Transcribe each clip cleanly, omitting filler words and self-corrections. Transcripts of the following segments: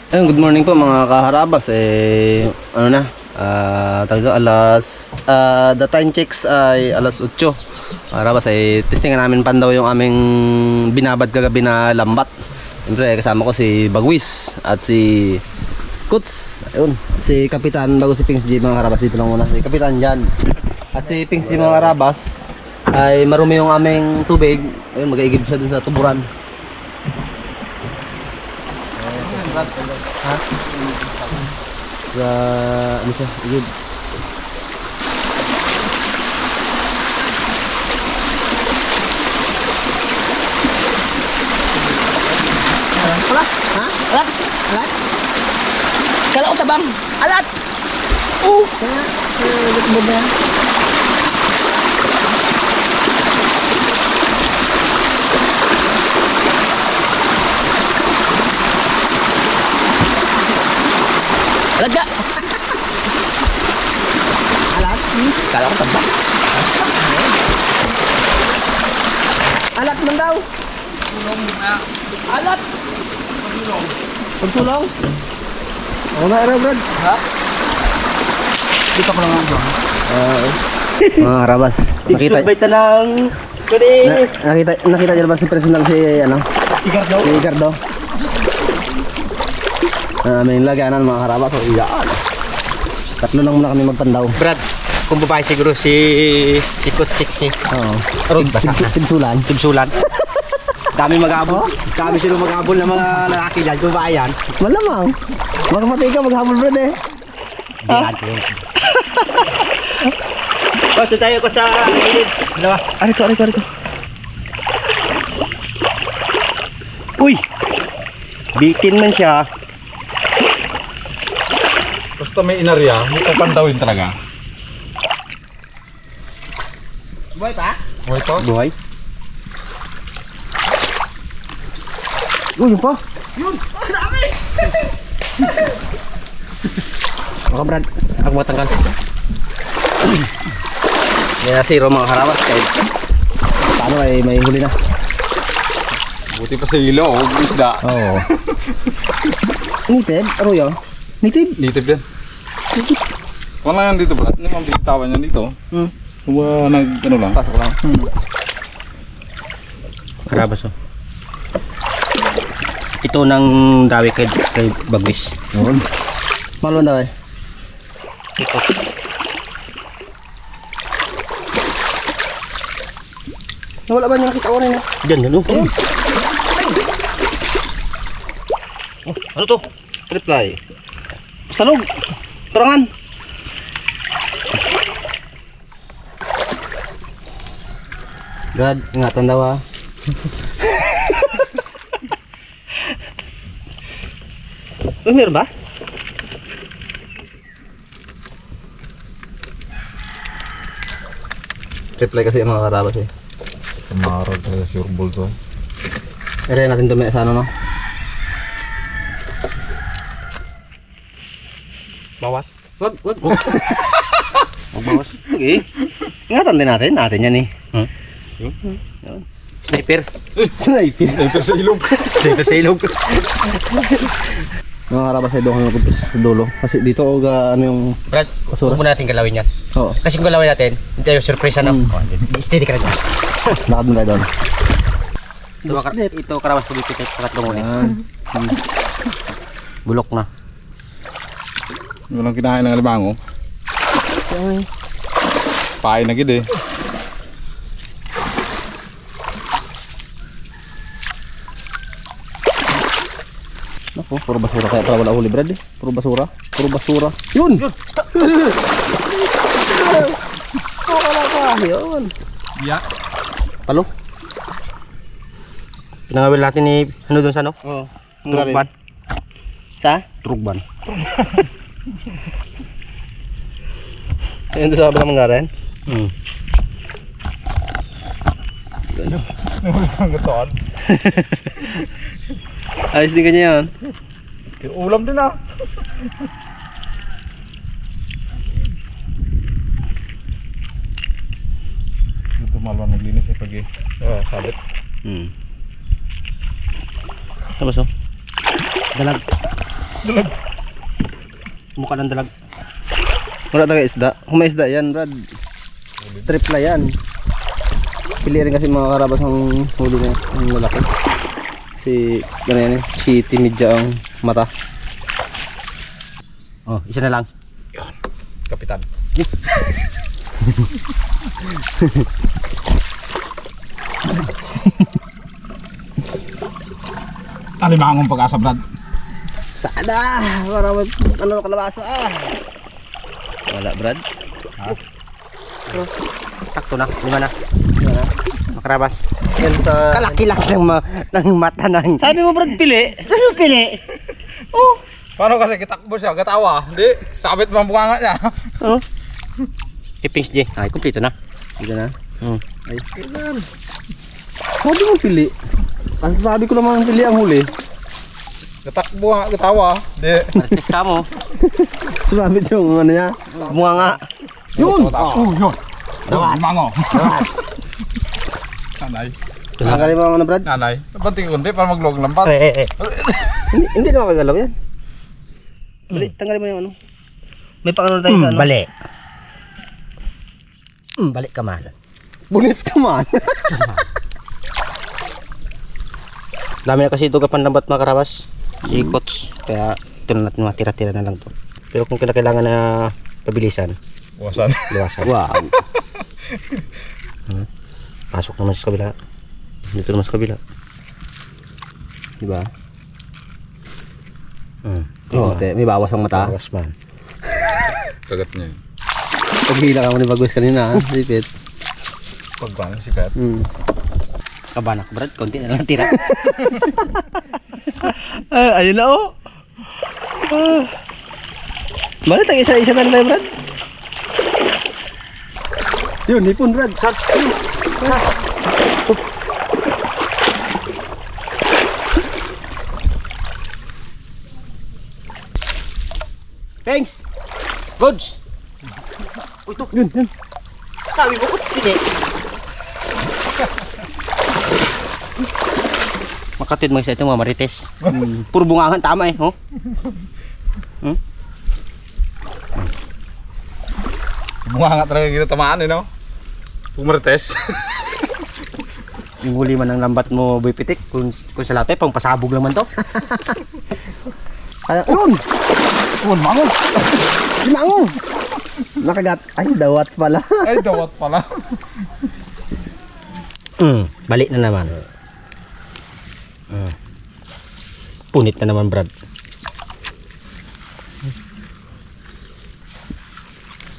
Ayun, good morning po mga kaharabas. Ano na? Tagdo alas the time checks ay alas 8. Kaharabas ay testingan namin pan daw yung aming binabad kagabi na lambat. Siyempre kasama ko si Bagwis at si Kuts. Ayun, at si Kapitan bago si Pings G mga kaharabas. Dito lang muna si Kapitan dyan. At si Pings G mga kaharabas ay marumi yung aming tubig. Ayun, mag-iigib siya dun sa tuburan. Ha? Sa ano siya? Igib. Alat? Ha? Alat? Alat? Kala ko tabang. Alat! Oh! Kaya, lutubod na yan. Alat ka! Alat? Kala ko tabang. Alat man daw. Alat! Pagsulong? Oo na, Brad. Ha? Dito ko lang ang bang. Mga karabas, nakita ng... Kuni! nakita niyo ba si personal si ano? Igardo? Si Ricardo. May laganan mga karabas. So, iyaan. Tatlo lang muna kami magpandaw. Brad, kung babae siguro si Coach Sixty. Oo. Arog basa na. Tibsulan. Tibsulan. Dami mag-abol. Dami sila mag-abol ng mga lalaki dyan. Kung babae yan. Malamang. Makamatay ka maghabol, Brad eh. Basta tayo ko sa gilid. Dalawa. Arito. Uy! Bitin man siya. Basta may inarya, may papandawin talaga. Buhay pa? Buhay to? Buhay. Uy, yun pa. Baka Brad, ako matanggal. Kaya zero mga karabas. Kahit paano ay may huli na. Buti pa sa ilo, isda. Oo. Native? Arroyo? Native? Native yan. Wala yan dito, Brad. Hindi mga bitawan yan dito. Kung ano lang. Pasok lang. Karabas oh. Ito nang dawi kay Bagwis. Yun. Malwan daw eh. Ito. Nawala ba niya nakita ko rin eh? Diyan, ano? Oh, ano to? Reply. Salog. Turangan. God, ingatan daw ah. Meron ba? Reply kasi yung mga karabas eh. Sa mga rod talaga sure ball to. Ere natin dumi sa ano no? Bawas. Wag. Bawas. Okay. Ingatan din natin yan eh. Sniper. Sniper. Ito sa ilog. Sniper sa ilog. Mga karabas ay doon kami sa dulo. Kasi dito ano yung Brad, basura. huwag muna natin galawin yan. Oo. Kasi kung galawin natin, hindi tayo surprise na. Steady ka na dyan. Lakad mo tayo doon. Ito karawas ko dito sa tatlong ulit. Yan. Bulok na. Walang kinain ng alimango. Pain na gid eh. Naku, puro basura kaya pala wala huli Brad eh. Puro basura. Yun! Wala ka. Yun. Yeah. Palo? Pinangawil natin ni ano dun sa ano? Oo. Trugban. Sa? Trugban. Ayun doon sa kabilang manggaran. Isang gaton. Ayos din kanya yan. Ulam din ah. Ito malwan naglinis eh pag sabit. Tapos oh. Dalag. Mukha ng dalag. Wala talaga isda. Kung may isda yan, Brad. Tripla yan. Pili rin kasi mga karabas ang huli na ang lalaki. Si, gano'n yan eh. Shitty media ang mata. Oh, isa na lang. Kapitan. Alimangong pag-asa, Brad. Sada! Para may ano kalabasa. Wala, Brad. Takto na, lima na. Wala. Makarabas. Yan sa... Kalaki-laki ng mata ng... Sabi mo, Brad, pili. Sabi mo pili. Paano kasi kitakbo siya? Gatawa. Hindi. Sabit mo ang bunganga niya. Oh. Ipings J. Ay, kumpleto na. Dito na. Ay. Sabi mo pili. Kasi sabi ko naman pili ang huli. Gatakbo nga. Gatawa. Hindi. Artist ka mo. Sumabit yung ano niya. Bunga nga. Yun. Yun. Alimango. Nanay. Tanggalin mo ang ano, Brad? Nanay. Banting kunti para maglog lampat. Hindi na makagalaw yan. Bali, tanggalin mo yung ano. May pangano tayo sa ano. Bali. Balik ka man. Bunit ka man. Dami na kasi ito kapanlambat mga karabas. Ikots. Kaya ito na natin mga tira-tira na lang to. Pero kung kailangan na pabilisan, Buwasan. luwasan. Wow. Pasok naman sa kabila. Dito naman sa kabila. Diba? Oo, May bawas ang mata. Bawas man. Kagat niya. Paghila ka mo ni Bagwes kanina. Sipit. Pagpang si Pet. Kabanak Brad, konti na lang tira. Ayun na oh. Balik ang isa-isa na tayo, Brad. Yun, nipon, Brad. Thanks. Goods. Uy, ito. Yun. Sabi mo ko, pili. Makatid mo isa ito mga marites. Puro bungangan, tama eh. Oh? Bunga nga talaga kita tamaan eh, no? Pumartes. Yung huli man ng lambat mo, boy pitik. Kung sa lahat pang pasabog naman to. Ayun! Alimango. Limango! Nakagat. Ay, dawat pala. Ay, dawat pala. Balik na naman. Punit na naman, Brad.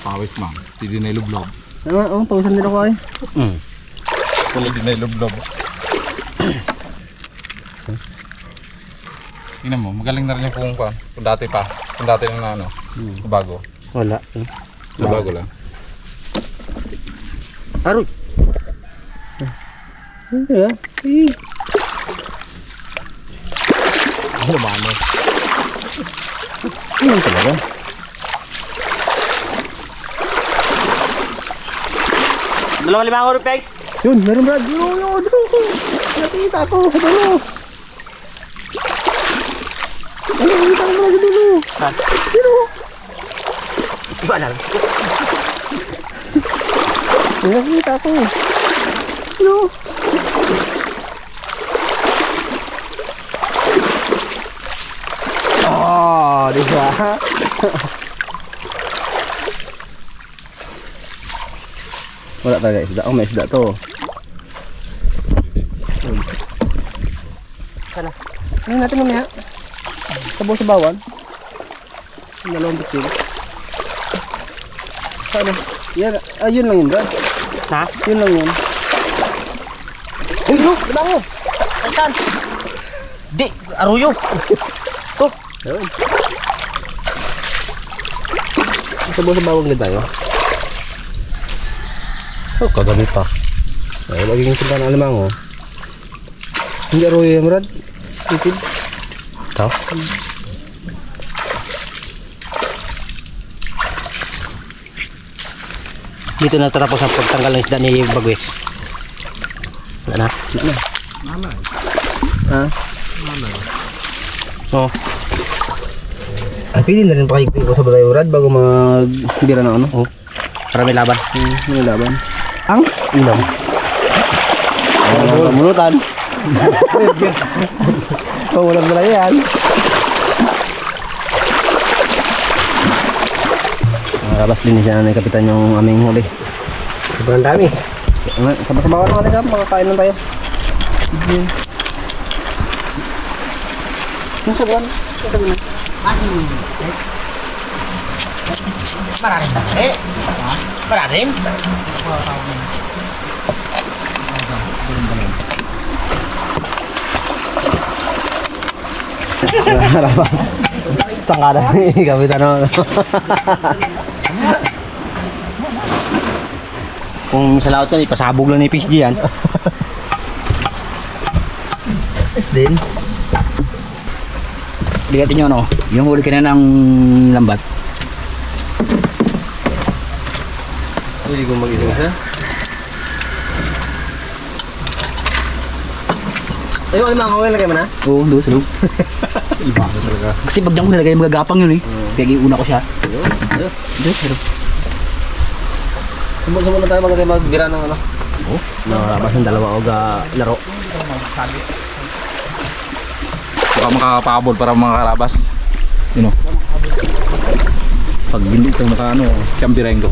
Pawis man. Hindi na ilublob. Oo, pausan din ako ay. Hindi na ilublob. Tingnan mo, magaling na rin yung kung pa. Kung dati pa. Kung dati na ano. Bago. Wala. Bago lang. Aroy. Hindi ah. Ano ba ano? Ano talaga? Dalawang limang rupees. Yun, meron, Brad. Yun. Nakita ko. Dulo. Nakita ko Brad, dulo. Saan? Dulo. Iba na. Nakita ko. Dulo. Oh, di ba? Wala talaga isda. Oh, may isda to. Sana. Ano natin mamaya? Sabaw sa bawan. Yung dalawang bitin. Sana? Yan. Yun lang yun, Brad. Ha? Yun lang yun. Uy, no! Diba mo? Saan? Di! Aruyo! To! Ayun. Sabaw sa bawang na tayo. Oh, kagabi pa. Ay, laging simpa ng alamang, oh. Hindi aroy yan, Brad. Itid. Ito? Dito na tatapos ang pagtanggal ng isda ni Bagwes. Wala na? Wala na. Ha? Oo. Ay, pwede na rin pakikipin ko sa Batay Brad bago magbira ng ano. Oh. Para may laban. May laban. Ang ilaw. Ang pamunutan. Pamunutan na lang yan. Rabas din siya na kapitan yung aming huli. Sobrang dami. Sabah-sabawan na natin, makakain lang tayo. Yung sabawan. Maraming dami. Maraming. Rabas. Sangkada ni kapitan naman. Kung sa laot yan, ipasabog lang ni PSG yan. Is din. Ligatin nyo ano, yung huli ka na ng lambat. Hindi ko mag-ising siya. Ayun, ano mga kawin lagay mo na? Oo, doon sa loob. Iba talaga. Kasi pag diyan ko nilagay magagapang yun eh. Kaya iuna ko siya. Ayos. Doon sa loob. Sumbong na tayo magbira ng ano. Oh. Nakarabas ng dalawa o laro. Baka makakapabol para mga karabas. You know. Pag hindi ito naka ano, siyambireng ko.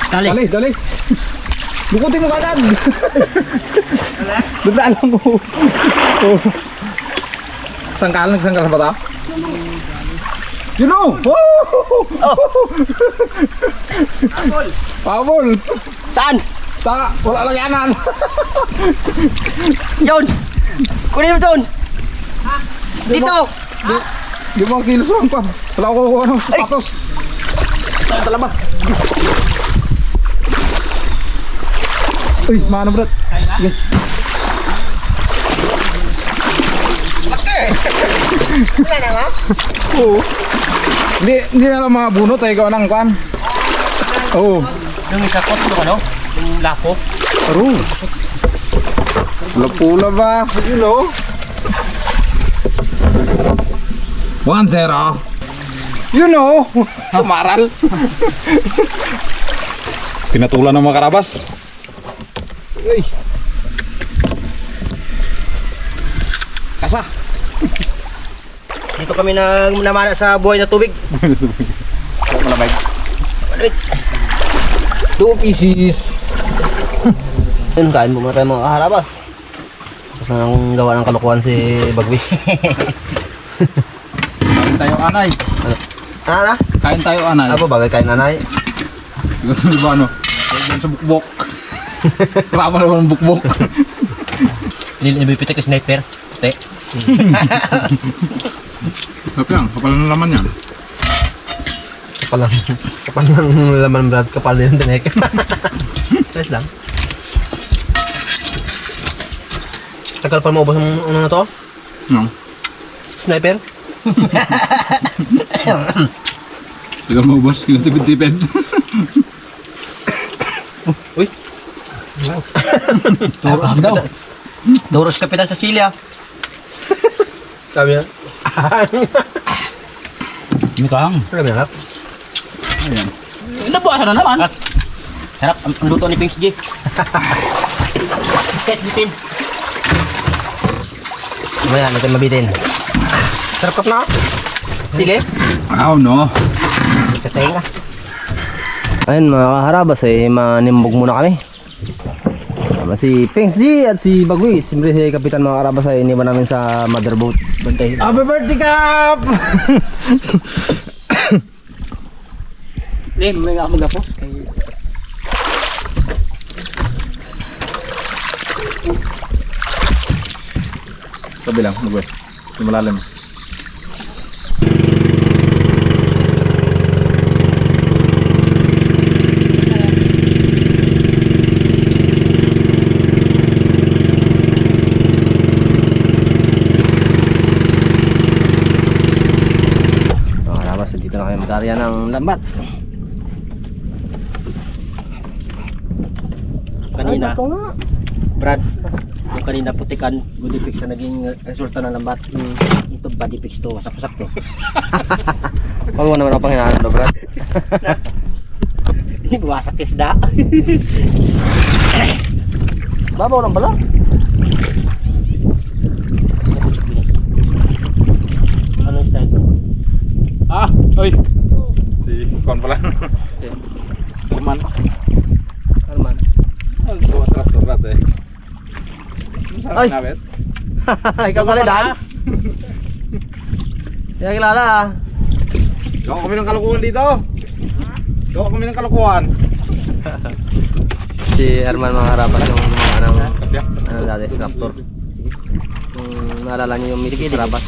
Dali. Dali, dali. Lukutin mo kagad. Dadaan lang ko. Oh. Sangkal sa bata? You know! Pabol! Saan? Wala lang yanan. Yun! Kunin mo doon! Dito! Di mo kilos lang pa. Wala ko ano, sapatos. Talaba. Uy, mano brat. Okay. Wala na nga? Oo. Hindi na lang mga bunot ay gawa ng kwan. Oo. Yung isa kot yung ano? Yung lapo. Aro. Pula-pula ba? You know? 1-0. You know? Sumaral. Pinatulan ng mga karabas. Uy. Kasa. Dito kami namana sa buhay na tubig. Malamig. Malamig. 2 pieces. Yun, kain mo muna tayo mga kaharabas. Tapos nang gawa ng kalukuhan si Bagwis. Kain tayo anay. Ano? Kain tayo anay. Ano bagay kain nanay? Gusto di ba ano? Diyan sa bukbok. Kasama naman ang bukbok. Nilipitik ko sniper. Te. Tapi yan, kapal na laman yan. Kapal ng laman brad, kapal din ang tinik. Nice lang. Tagal pa mo ubos ang ano na to? No. Sniper? Tagal mo boss, kinatipid-tipid. Uy! Doros daw. Doros kapitan sa Silya. Sabi yan. Mikang. Sabi yan. Ayan. Nabukasan na naman. Sarap ang luto ni Pings G. Set bitin. Mamaya natin mabitin. Sarap kap na. Sige. Oh no. Katenga. Ayun mga kaharabas manimbog muna kami. Tama si Pings G at si Bagwis. Siyempre si Kapitan mga kaharabas ay iniwan namin sa motherboat. Bantay. Happy birthday Kap! Len, may nga magapo. Kabilang, magwe. Yung malalim. Mga karabas, dito na kayo mag-area ng lambat. Kanina. Ay, nga. Brad, yung kanina putikan, body fix na naging resulta ng lambat. Ito body fix to, wasak-wasak to. Huwag mo naman ako pang hinahanap na, Brad. Wasak isda. Babaw lang pala. Ano isda ito? Ah, oy. Si Kon pala. Kuman. Arman. Bawa sarap-sarap eh. Ay. Sarap na, bet. Ikaw ka rin, Dan? Hindi ka kilala, ah. Gawa kami ng kalukuhan dito. Gawa kami ng kalukuhan. Si Herman mga harapan yung mga ng Kapya. ano dati, Raptor. Kung naalala niyo yung Miss Rabas.